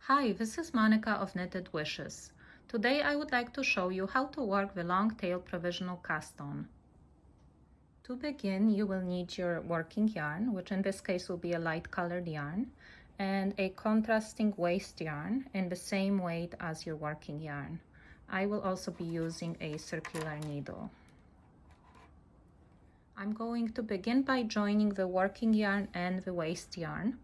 Hi, this is Monica of Knitted Wishes. Today I would like to show you how to work the long tail provisional cast on. To begin, you will need your working yarn, which in this case will be a light colored yarn, and a contrasting waste yarn in the same weight as your working yarn. I will also be using a circular needle. I'm going to begin by joining the working yarn and the waste yarn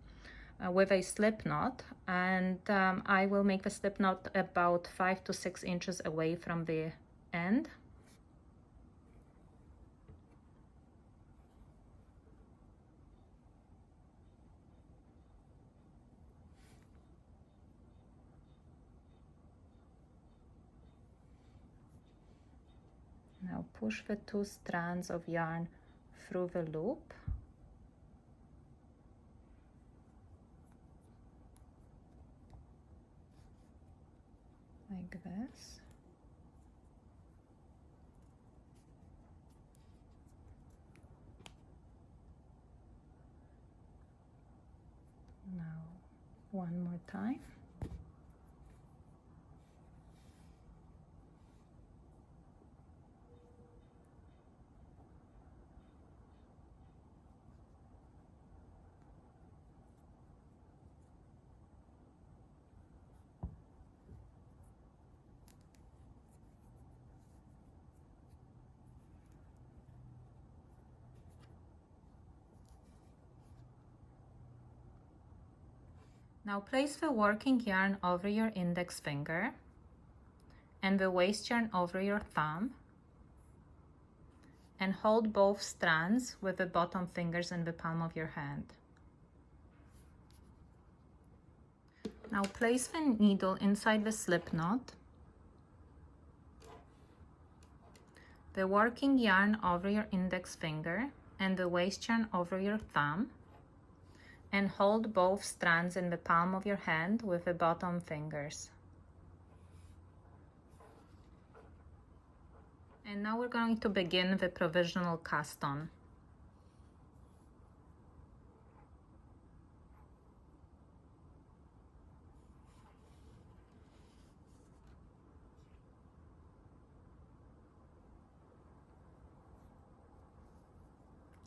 with a slip knot, and I will make the slip knot about 5 to 6 inches away from the end. Now push the 2 strands of yarn through the loop. Like this. Now one more time. Now place the working yarn over your index finger and the waste yarn over your thumb, and hold both strands with the bottom fingers in the palm of your hand. Now place the needle inside the slip knot, the working yarn over your index finger and the waste yarn over your thumb, and hold both strands in the palm of your hand with the bottom fingers. And now we're going to begin the provisional cast on.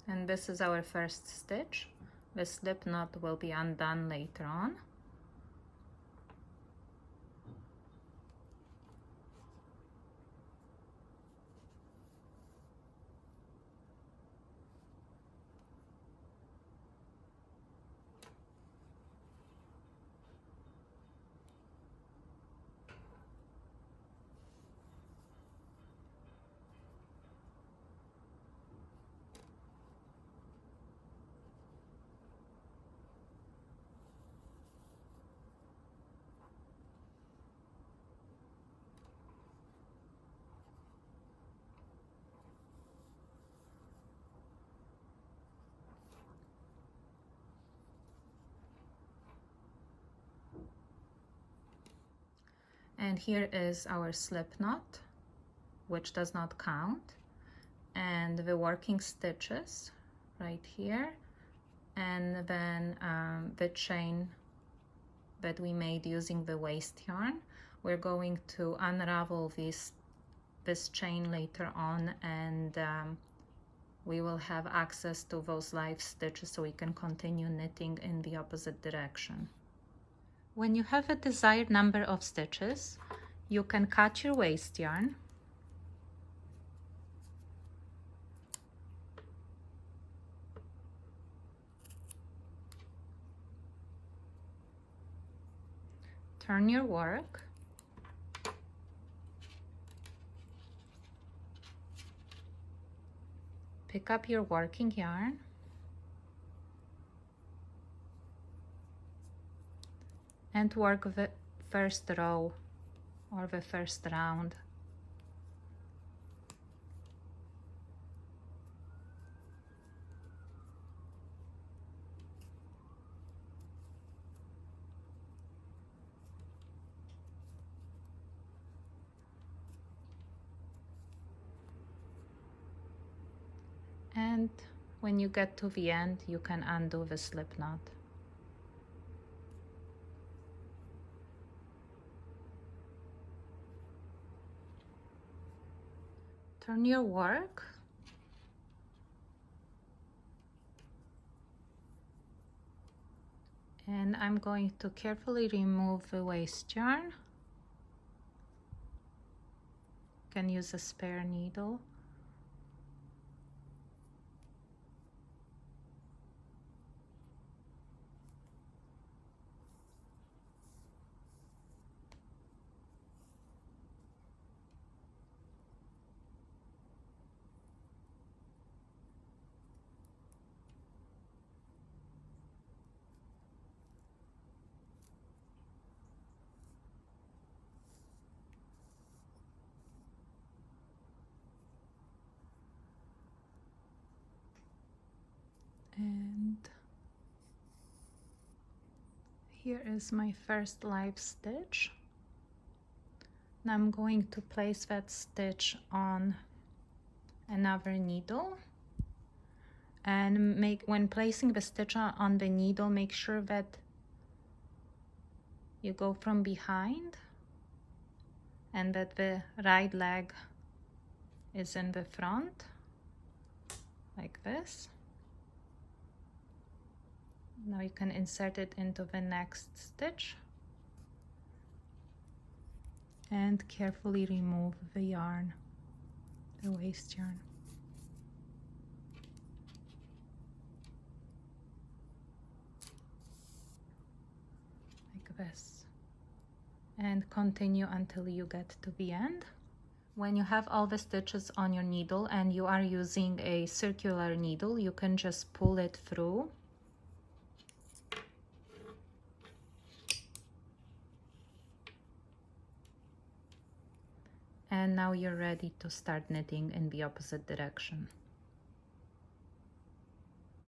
And this is our first stitch. The slip knot will be undone later on. And here is our slip knot, which does not count, and the working stitches right here, and then the chain that we made using the waste yarn. We're going to unravel this chain later on, and we will have access to those live stitches so we can continue knitting in the opposite direction. When you have a desired number of stitches, you can cut your waste yarn. Turn your work. Pick up your working yarn. And work the first row or the first round. And when you get to the end, you can undo the slip knot. Turn your work. And I'm going to carefully remove the waste yarn. You can use a spare needle. And here is my first live stitch. Now I'm going to place that stitch on another needle, and when placing the stitch on the needle, make sure that you go from behind and that the right leg is in the front, like this. Now you can insert it into the next stitch and carefully remove the yarn, the waste yarn. Like this. And continue until you get to the end. When you have all the stitches on your needle and you are using a circular needle, you can just pull it through. And now you're ready to start knitting in the opposite direction.